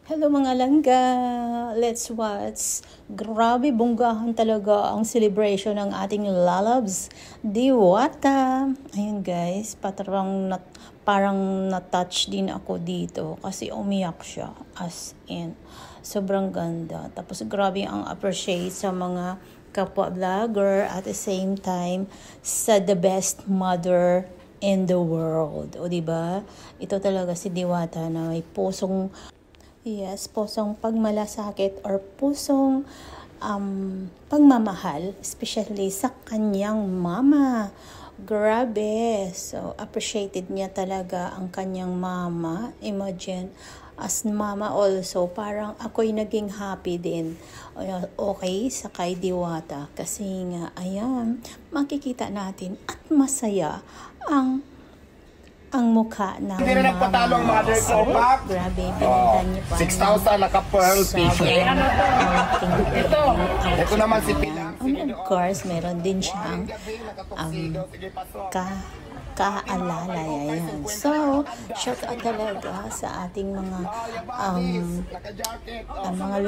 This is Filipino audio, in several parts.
Hello mga langga! Let's watch. Grabe, bonggahan talaga ang celebration ng ating lalabs. Diwata! Ayun guys, parang na-touch din ako dito kasi umiyak siya as in. Sobrang ganda. Tapos grabe ang appreciate sa mga kapwa vlogger at the same time sa the best mother in the world. O diba? Ito talaga si Diwata na may pusong pagmalasakit or pusong pagmamahal, especially sa kanyang mama. Grabe. So, appreciated niya talaga ang kanyang mama. Imagine, as mama also, parang ako'y naging happy din. Okay, sa kay Diwata. Kasi nga, ayan, makikita natin at masaya ang mukha ng hindi na nagpatalo ang mother ko, Pak. Grabe, binigyan niyo pa. 6,000 naka-pearl t-shirt. Ito naman si Pilang. And of course, meron din siyang kaalala. Yan. So, shout out talaga sa ating mga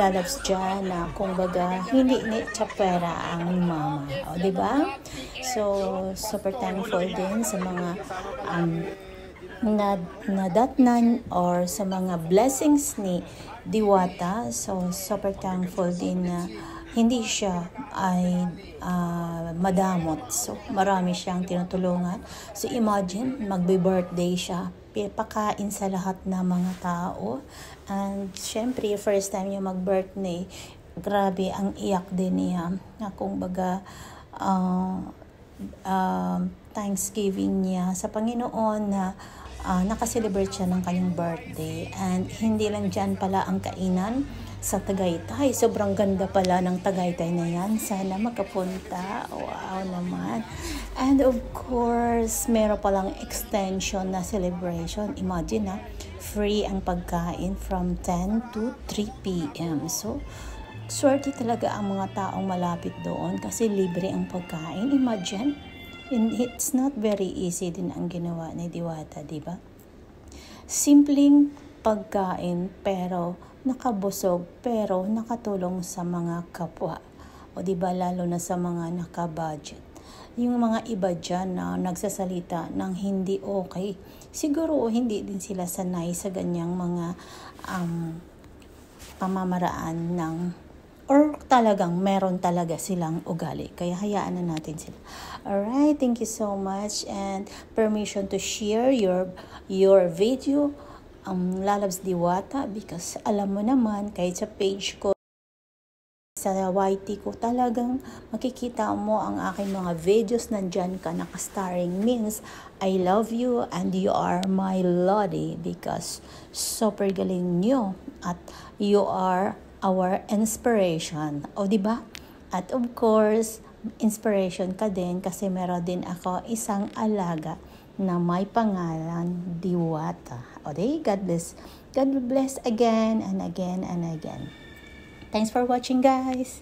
lalabs dyan na kumbaga hindi ni tsapera ang mama. O, diba? So, super thankful din sa mga nadatnan or sa mga blessings ni Diwata. So, super thankful din na hindi siya ay madamot. So, marami siyang tinutulungan. So, imagine, magbe-birthday siya. Pakain sa lahat ng mga tao. And, syempre, first time niya mag-birthday, grabe, ang iyak din niya. Na kumbaga, Thanksgiving niya sa Panginoon na nakaselebrate siya ng kanyang birthday. And hindi lang dyan pala ang kainan sa Tagaytay. Sobrang ganda pala ng Tagaytay na yan. Sana makapunta. Wow naman. And of course, meron palang extension na celebration. Imagine free ang pagkain from 10 to 3 p.m. So, swerte talaga ang mga taong malapit doon kasi libre ang pagkain. Imagine. And it's not very easy din ang ginawa ni Diwata, di ba? Simpleng pagkain pero nakabusog pero nakatulong sa mga kapwa. O di ba lalo na sa mga naka-budget. Yung mga iba dyan na nagsasalita ng hindi okay. Siguro hindi din sila sanay sa ganyang mga pamamaraan ng or talagang meron talaga silang ugali. Kaya hayaan na natin sila. Alright, thank you so much and permission to share your video Lalabs Diwata because alam mo naman kahit sa page ko sa YT ko talagang makikita mo ang aking mga videos nandyan ka naka-starring means I love you and you are my lodi because super galing nyo at you are our inspiration. O diba? At of course, inspiration ka din kasi meron din ako isang alaga na may pangalan Diwata. O di, God bless. God bless again and again and again. Thanks for watching, guys.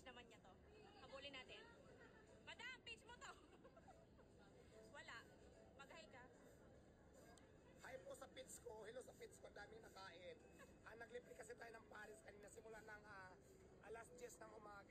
naman niya to. Habulin natin. Madam, page mo to. Wala. Mag-hi ka. Hi po sa pits ko. Hello sa pits ko. Daming nakain. Naglibre kasi tayo ng Paris kanina simula ng alas 10 ng umaga.